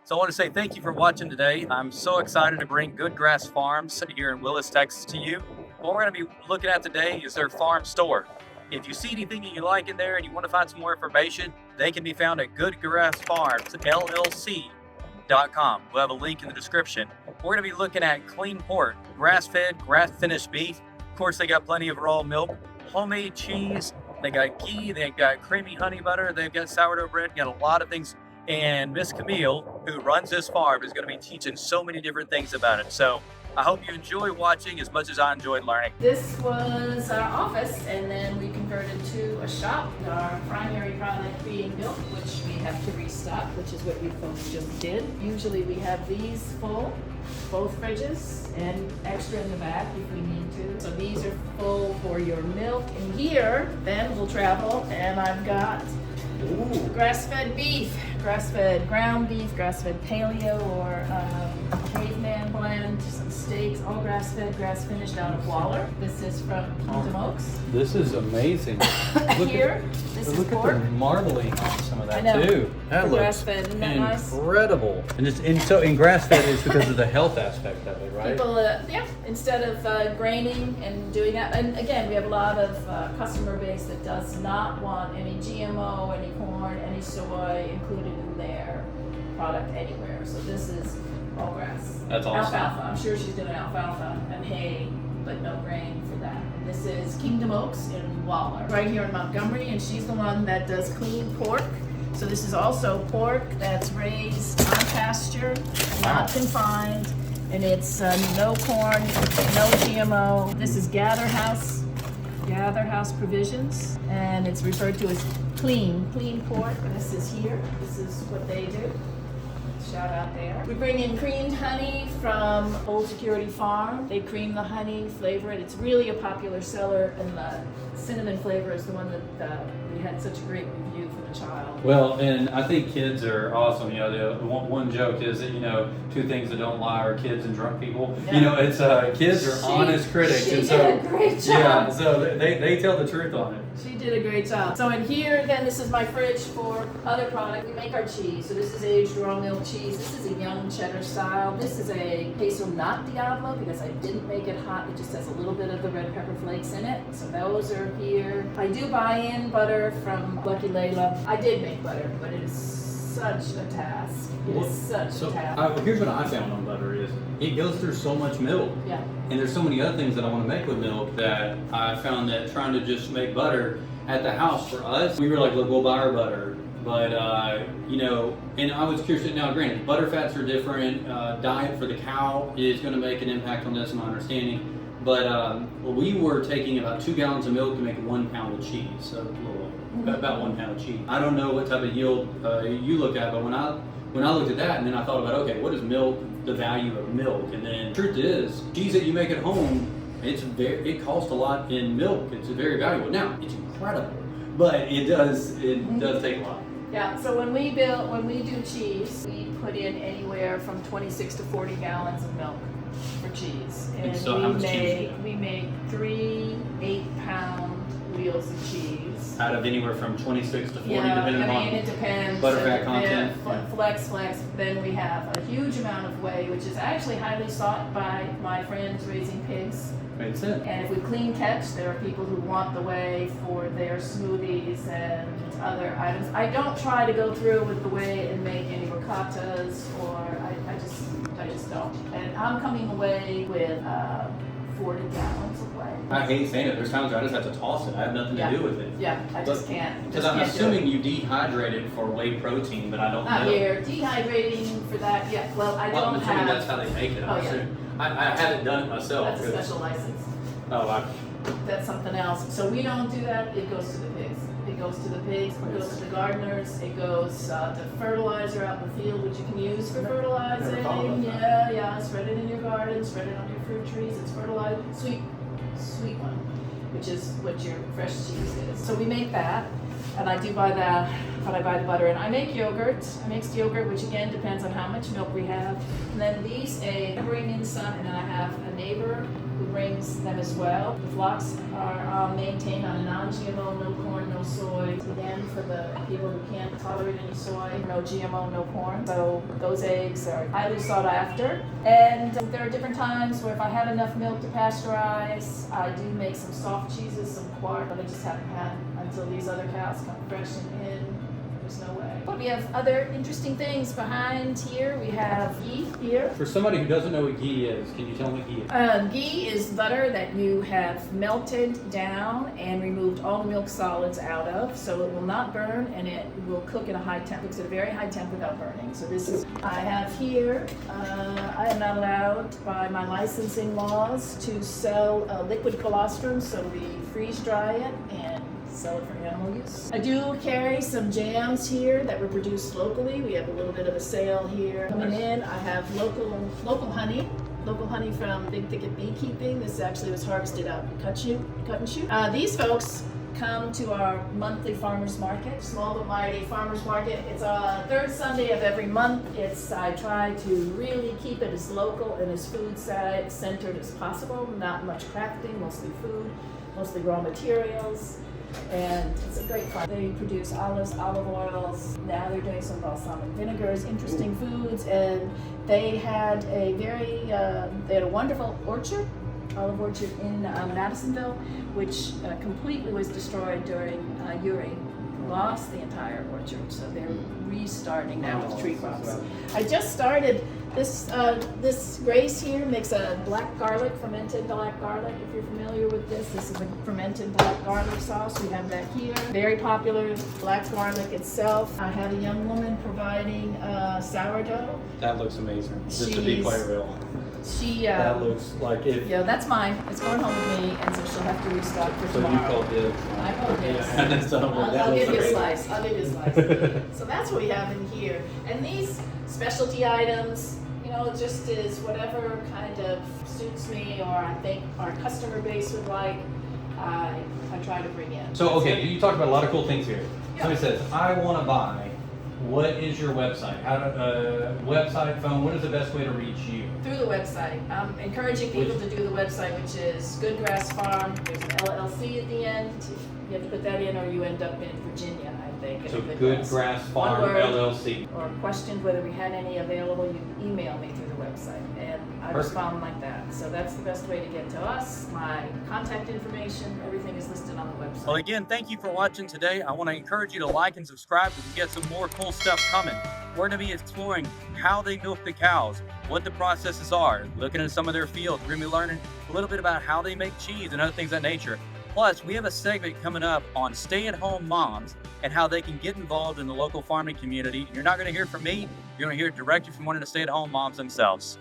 So I want to say thank you for watching today. I'm so excited to bring Good Grass Farms here in Willis, Texas to you. What we're going to be looking at today is their farm store. If you see anything that you like in there and you want to find some more information, they can be found at Good Grass Farms, LLC.com. We'll have a link in the description. We're going to be looking at clean pork, grass-fed, grass-finished beef. Of course, they got plenty of raw milk, homemade cheese, they got ghee, they've got creamy honey butter, they've got sourdough bread, got a lot of things. And Miss Camille, who runs this farm, is going to be teaching so many different things about it. So I hope you enjoy watching as much as I enjoyed learning. This was our office, and then we converted to a shop. Our primary product being milk, which we have to restock, which is what you folks just did. Usually we have these full, both fridges, and extra in the back if we need to. So these are full for your milk. And here, then we'll travel, and I've got grass-fed beef, grass-fed ground beef, grass-fed paleo or caveman blend, some steaks, all grass-fed, grass-finished out of Waller. This is from Kingdom Oaks. This is amazing. Here, this is Look pork. at the marbling on some of that I know. too. That For looks grass-fed, isn't that nice? incredible. And so in grass-fed is because of the health aspect of it, right? People, yeah, instead of graining and doing that, and again, we have a lot of customer base that does not want any GMO, any corn, any soy included in their product anywhere. So this is all grass. That's awesome. Alfalfa. I'm sure she's doing alfalfa and hay, but no grain for that. And this is Kingdom Oaks in Waller, right here in Montgomery, and she's the one that does clean pork. So this is also pork that's raised on pasture, not confined, and it's no corn, no GMO. This is Gather House Provisions, and it's referred to as clean pork. This is here. This is what they do. Shout out there. We bring in creamed honey from Old Security Farm. They cream the honey, flavor it. It's really a popular seller, and the cinnamon flavor is the one that we had such a great review from the child. Well, and I think kids are awesome. You know, the one joke is that, two things that don't lie are kids and drunk people. Yeah. It's kids are honest critics. She and did a great job. Yeah, so they tell the truth on it. She did a great job. So in here, again, this is my fridge for other product. We make our cheese. So this is aged raw milk cheese. This is a young cheddar style. This is a queso not diablo because I didn't make it hot. It just has a little bit of the red pepper flakes in it. So those are here. I do buy in butter from Lucky Layla. I did make butter, but it is such a task. It is such a task. Here's what I found on butter is it goes through so much milk. Yeah. And there's so many other things that I want to make with milk that I found that trying to just make butter at the house for us, we were like, look, we'll buy our butter. But, and I was curious, now granted, butter fats are different, diet for the cow is going to make an impact on this, in my understanding. But we were taking about 2 gallons of milk to make 1 pound of cheese, so about 1 pound of cheese. I don't know what type of yield you look at, but when I looked at that and then I thought about, okay, what is milk, the value of milk? And then the truth is, cheese that you make at home, it costs a lot in milk. It's very valuable. Now, it's incredible, but it does take a lot. Yeah, so when we do cheese, we put in anywhere from 26 to 40 gallons of milk for cheese. And so how much cheese do we make 3 8-pound wheels of cheese. Out of anywhere from 26 to 40, Yeah, depending on it depends. butter fat content. Flex. Then we have a huge amount of whey, which is actually highly sought by my friends raising pigs. Makes sense. And if we clean catch, there are people who want the whey for their smoothies and other items. I don't try to go through with the whey and make any ricottas, or I just don't. And I'm coming away with 40 gallons of whey. I hate saying it. There's times where I just have to toss it. I have nothing to do with it. Yeah, I just can't. Because I'm assuming you dehydrate it for whey protein, but I don't Not know. here. Dehydrating for that, yeah. Well, I don't I'm assuming have. that's how they make it. Oh, yeah. I haven't done it myself. That's a special license. Oh, That's something else. So we don't do that. It goes to the pigs. It goes to the pigs. It goes to the gardeners. It goes to fertilizer out in the field, which you can use for fertilizing. Yeah. Spread it in your garden. Spread it on your fruit trees. It's fertilized. Sweet one, which is what your fresh cheese is. So we make that, and I do buy that. But I buy the butter, and I make yogurt. I mix yogurt, which again depends on how much milk we have. And then these eggs, I bring in some, and then I have a neighbor who brings them as well. The flocks are maintained on a non-GMO, no corn, no soy. Again, for the people who can't tolerate any soy, no GMO, no corn. So those eggs are highly sought after. And there are different times where if I have enough milk to pasteurize, I do make some soft cheeses, some quark, but I just haven't had until these other cows come fresh and in. There's no way. But we have other interesting things behind here. We have ghee here. For somebody who doesn't know what ghee is, can you tell them what ghee is? Ghee is butter that you have melted down and removed all the milk solids out of, so it will not burn and it will cook at a high temp. Cooks at a very high temp without burning. So this is, I have here, I am not allowed by my licensing laws to sell liquid colostrum, so we freeze dry it and sell it for animal use. I do carry some jams here that were produced locally. We have a little bit of a sale here. Coming in, I have local honey from Big Thicket Beekeeping. This actually was harvested out in Cut and Shoot. These folks come to our monthly farmers market, small but mighty farmers market. It's a third Sunday of every month. I try to really keep it as local and as food centered as possible. Not much crafting, mostly food, mostly raw materials. And it's a great farm. They produce olives, olive oils. Now they're doing some balsamic vinegars, interesting foods. And they had they had a wonderful orchard, olive orchard in Madisonville, which completely was destroyed during Uri. Lost the entire orchard, so they're restarting now with tree crops. I just started this Grace here makes a black garlic, fermented black garlic. If you're familiar with this is a fermented black garlic sauce. We have that here. Very popular, black garlic itself. I have a young woman providing sourdough. That looks amazing. Just to be quite real. That looks like if. Yeah, that's mine. It's going home with me, and so she'll have to restock for So tomorrow. you call dibs. I call dibs. Yeah. So I'll give you a great. slice. I'll give you a slice. So that's what we have in here. And these specialty items, it just is whatever kind of suits me or I think our customer base would like, I try to bring in. So, okay, you talked about a lot of cool things here. Yeah. Somebody says, I want to buy. What is your website? Website, phone, what is the best way to reach you? Through the website. I'm encouraging people to do the website, which is Good Grass Farm. There's an LLC at the end. You have to put that in or you end up in Virginia, I think. So Good Grass Farm One word. LLC. Or questioned whether we had any available, you can email me through the website, and I Perfect. respond like that. So that's the best way to get to us. My contact information, everything is listed on the website. Well, again, thank you for watching today. I want to encourage you to like and subscribe because we get some more cool stuff coming. We're going to be exploring how they milk the cows, what the processes are, looking at some of their fields. We're going to be learning a little bit about how they make cheese and other things of that nature. Plus, we have a segment coming up on stay-at-home moms and how they can get involved in the local farming community. You're not going to hear from me. You're going to hear it directly from one of the stay-at-home moms themselves.